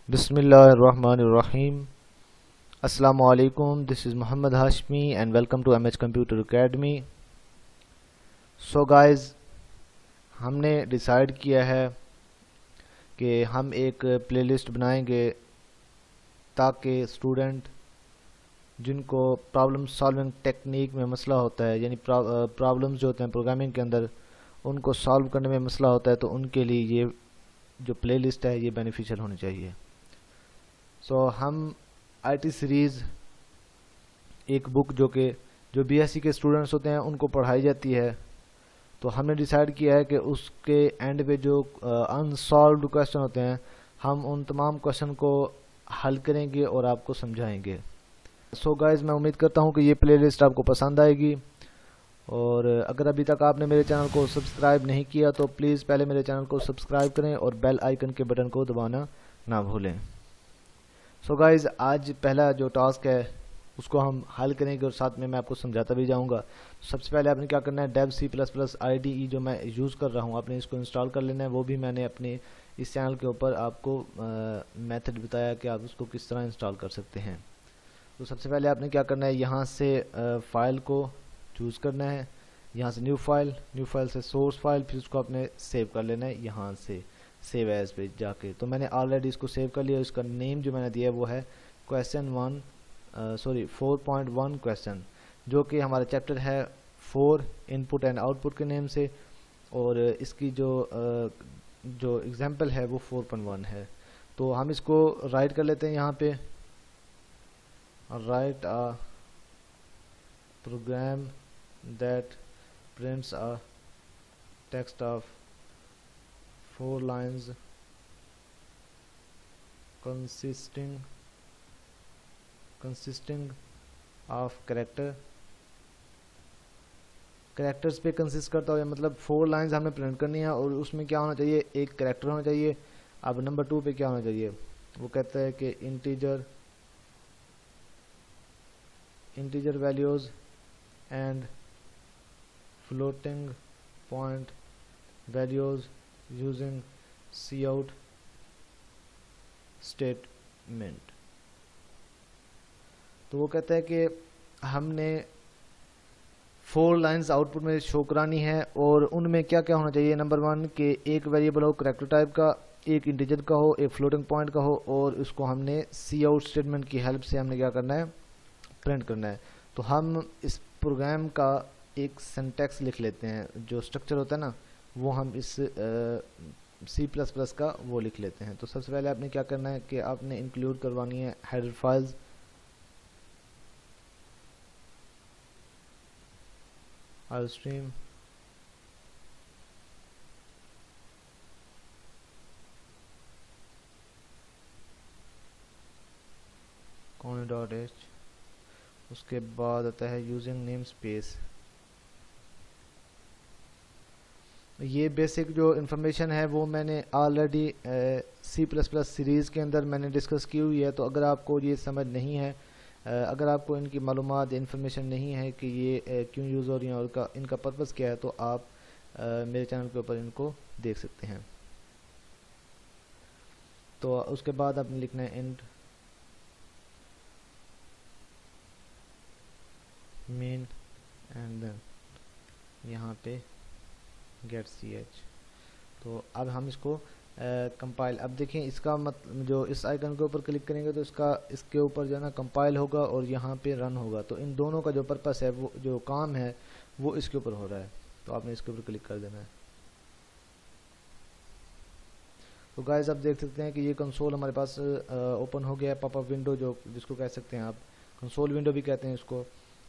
Bismillahirrahmanirrahim. Assalamu alaikum. This is Muhammad Hashmi and welcome to MH Computer Academy. So guys, हमने decide किया है कि हम एक प्लेलिस्ट बनाएंगे ताकि स्टूडेंट जिनको प्रॉब्लम सॉल्विंग टेक्निक में मसला होता है, यानी प्रॉब्लम्स जो होते हैं प्रोग्रामिंग के अंदर उनको सॉल्व करने में मसला होता है, तो उनके लिए ये जो प्लेलिस्ट है ये बेनिफिशियल होनी चाहिए। हम आईटी सीरीज़ एक बुक जो बीएससी के स्टूडेंट्स होते हैं उनको पढ़ाई जाती है, तो हमने डिसाइड किया है कि उसके एंड पे जो अनसॉल्व्ड क्वेश्चन होते हैं हम उन तमाम क्वेश्चन को हल करेंगे और आपको समझाएंगे। गाइज़, मैं उम्मीद करता हूँ कि ये प्लेलिस्ट आपको पसंद आएगी, और अगर अभी तक आपने मेरे चैनल को सब्सक्राइब नहीं किया तो प्लीज़ पहले मेरे चैनल को सब्सक्राइब करें और बेल आइकन के बटन को दबाना ना भूलें। गाइज़, आज पहला जो टास्क है उसको हम हल करेंगे और साथ में मैं आपको समझाता भी जाऊंगा। सबसे पहले आपने क्या करना है, डेव C++ IDE जो मैं यूज़ कर रहा हूँ आपने इसको इंस्टॉल कर लेना है। वो भी मैंने अपने इस चैनल के ऊपर आपको मेथड बताया कि आप उसको किस तरह इंस्टॉल कर सकते हैं। तो सबसे पहले आपने क्या करना है, यहाँ से फ़ाइल को चूज़ करना है, यहाँ से न्यू फाइल से सोर्स फाइल, फिर उसको आपने सेव कर लेना है यहाँ से सेव एज पे जाके। तो मैंने ऑलरेडी इसको सेव कर लिया। इसका नेम जो मैंने दिया है वो है क्वेश्चन 4.1 क्वेश्चन, जो कि हमारा चैप्टर है 4 इनपुट एंड आउटपुट के नेम से, और इसकी जो एग्जांपल है वो 4.1 है। तो हम इसको राइट कर लेते हैं यहाँ पे, write a program that prints a text of 4 lines consisting of characters पे कंसिस्ट करता हो, मतलब 4 लाइंस हमने प्रिंट करनी है और उसमें क्या होना चाहिए, एक कैरेक्टर होना चाहिए। अब नंबर 2 पे क्या होना चाहिए, वो कहता है कि integer values and floating point values using cout statement. तो वो कहता है कि हमने 4 लाइंस आउटपुट में शो करानी है और उनमें क्या क्या होना चाहिए। नंबर 1 के एक वेरिएबल हो कैरेक्टर टाइप का, एक इंटीजर का हो, एक फ्लोटिंग पॉइंट का हो, और उसको हमने काउट स्टेटमेंट की हेल्प से हमने क्या करना है, प्रिंट करना है। तो हम इस प्रोग्राम का एक सिंटैक्स लिख लेते हैं, जो स्ट्रक्चर होता है ना वो हम इस C++ का वो लिख लेते हैं। तो सबसे पहले आपने क्या करना है कि आपने इंक्लूड करवानी है हेडर फाइल्स, stream .h, उसके बाद आता है यूजिंग नेम स्पेस। ये बेसिक जो इन्फॉर्मेशन है वो मैंने ऑलरेडी C++ सीरीज़ के अंदर मैंने डिस्कस की हुई है। तो अगर आपको ये समझ नहीं है, अगर आपको इनकी मालूमात इन्फॉर्मेशन नहीं है कि ये क्यों यूज़ हो रही हैं और इनका पर्पज़ क्या है, तो आप मेरे चैनल के ऊपर इनको देख सकते हैं। तो उसके बाद आपने लिखना है इंट मेन एंड देन यहाँ पे गेट ch। तो अब हम इसको कंपाइल, अब देखें इसका मतलब जो इस आइकन के ऊपर क्लिक करेंगे तो इसके ऊपर जो है ना कंपाइल होगा और यहाँ पे रन होगा। तो इन दोनों का जो पर्पस है, वो जो काम है वो इसके ऊपर हो रहा है। तो आपने इसके ऊपर क्लिक कर देना है। तो गाइस, आप देख सकते हैं कि ये कंसोल हमारे पास ओपन हो गया है, पॉपअप विंडो जिसको कह सकते हैं आप, कंसोल विंडो भी कहते हैं इसको।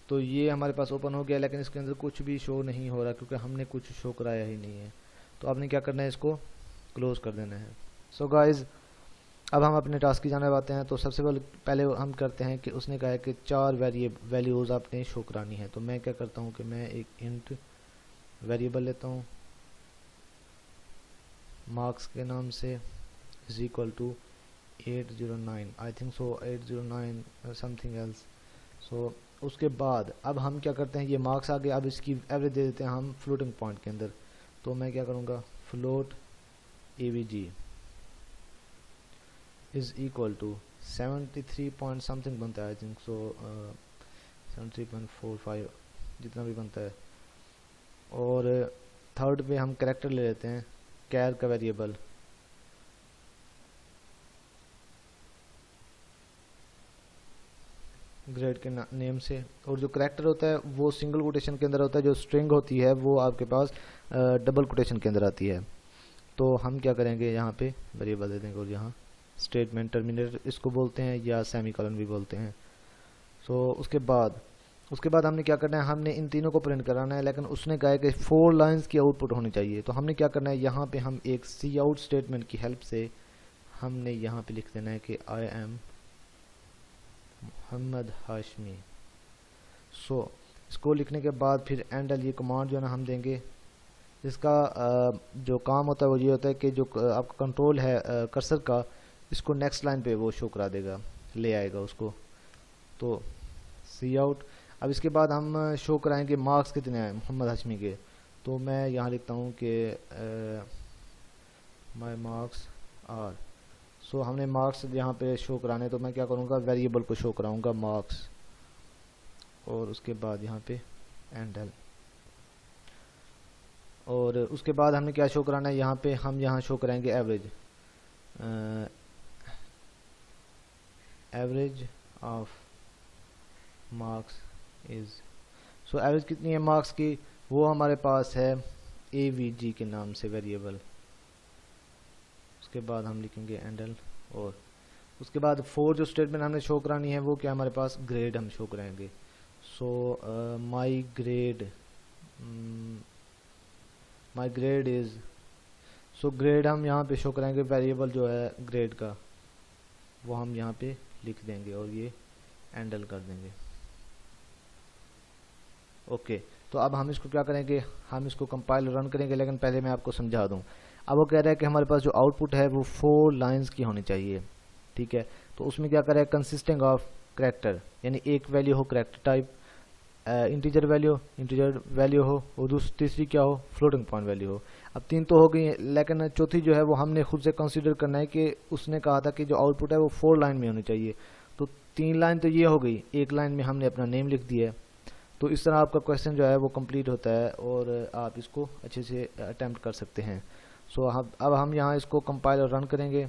तो ये हमारे पास ओपन हो गया, लेकिन इसके अंदर कुछ भी शो नहीं हो रहा क्योंकि हमने कुछ शो कराया ही नहीं है। तो आपने क्या करना है, इसको क्लोज कर देना है। गाइज़, अब हम अपने टास्क की जाने आते हैं। तो सबसे पहले हम करते हैं कि उसने कहा है कि 4 वैल्यूज़ आपने शो करानी है। तो मैं क्या करता हूँ कि मैं एक इंट वेरिएबल लेता हूँ मार्क्स के नाम से, is equal to 809, I think so 809 something else. उसके बाद अब हम क्या करते हैं, ये मार्क्स आ गए, अब इसकी एवरेज दे देते हैं हम फ्लोटिंग पॉइंट के अंदर। तो मैं क्या करूँगा, float avg is equal to 73 point something बनता है, आई थिंक सो 73.45 जितना भी बनता है। और थर्ड पे हम कैरेक्टर ले लेते हैं, कैर का वेरिएबल, ग्रेड के नेम से। और जो कैरेक्टर होता है वो सिंगल कोटेशन के अंदर होता है, जो स्ट्रिंग होती है वो आपके पास डबल कोटेशन के अंदर आती है। तो हम क्या करेंगे, यहाँ पे वेरिएबल दे देंगे और यहाँ स्टेटमेंट टर्मिनेटर इसको बोलते हैं या सेमीकोलन भी बोलते हैं। सो उसके बाद हमने क्या करना है, हमने इन तीनों को प्रिंट कराना है, लेकिन उसने कहा है कि 4 लाइंस की आउटपुट होनी चाहिए। तो हमने क्या करना है, यहाँ पे हम एक सी आउट स्टेटमेंट की हेल्प से हमने यहाँ पे लिख देना है कि आई एम मोहम्मद हाशमी। सो इसको लिखने के बाद फिर एंडल ये कमांड जो है ना हम देंगे, जिसका जो काम होता है वो ये होता है कि जो आपका कंट्रोल है कर्सर का, इसको नेक्स्ट लाइन पे वो शो करा देगा, ले आएगा उसको। तो सी आउट। अब इसके बाद हम शो कराएंगे मार्क्स कितने हैं मोहम्मद हाशमी के। तो मैं यहाँ लिखता हूँ कि माय मार्क्स आर। सो हमने मार्क्स यहाँ पे शो कराने, तो मैं क्या करूँगा, वेरिएबल को शो कराऊँगा मार्क्स, और उसके बाद यहाँ पे एंडल। और उसके बाद हमने क्या शो कराना है, यहाँ पे हम यहाँ शो कराएंगे average, average of marks is. So average कितनी है मार्क्स की, वो हमारे पास है AVG के नाम से वेरिएबल। उसके बाद हम लिखेंगे एंडल, और उसके बाद 4 जो स्टेटमेंट हमने शो करानी है वो क्या हमारे पास, ग्रेड हम शो कराएंगे। सो माई ग्रेड इज। सो ग्रेड हम यहाँ पे शो कराएंगे, वेरिएबल जो है ग्रेड का वो हम यहाँ पे लिख देंगे और ये एंडल कर देंगे। ओके तो अब हम इसको क्या करेंगे, हम इसको कंपाइल रन करेंगे, लेकिन पहले मैं आपको समझा दूं। अब वो कह रहा है कि हमारे पास जो आउटपुट है वो 4 लाइंस की होनी चाहिए, ठीक है। तो उसमें क्या कर रहा है, कंसिस्टिंग ऑफ कैरेक्टर, यानी एक वैल्यू हो कैरेक्टर टाइप, इंटीजर वैल्यू हो, और तीसरी क्या हो, फ्लोटिंग पॉइंट वैल्यू हो। अब 3 तो हो गई है, लेकिन चौथी जो है वो हमने खुद से कंसीडर करना है कि उसने कहा था कि जो आउटपुट है वो 4 लाइन में होनी चाहिए। तो 3 लाइन तो ये हो गई, एक लाइन में हमने अपना नेम लिख दिया है। तो इस तरह आपका क्वेश्चन जो है वो कंप्लीट होता है और आप इसको अच्छे से अटेम्प्ट कर सकते हैं। सो अब हम यहाँ इसको कंपाइल और रन करेंगे।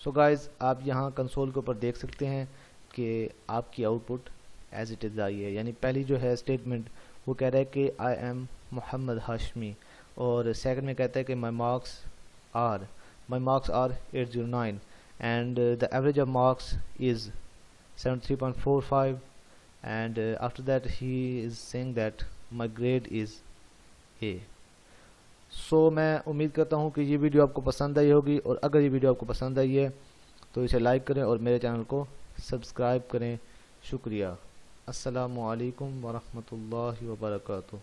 सो गाइज आप यहाँ कंसोल के ऊपर देख सकते हैं कि आपकी आउटपुट एज इट इज़ आई है। यानी पहली जो है स्टेटमेंट वो कह रहा है कि आई एम मोहम्मद हाशमी, और सेकंड में कहता है कि my marks are 809 and the average of marks is 73.45 and after that he is saying that my grade is A। सो मैं उम्मीद करता हूँ कि ये वीडियो आपको पसंद आई होगी, और अगर ये वीडियो आपको पसंद आई है तो इसे लाइक करें और मेरे चैनल को सब्सक्राइब करें। शुक्रिया। अस्सलामु अलैकुम वरहमतुल्लाहि वबरकातुहू।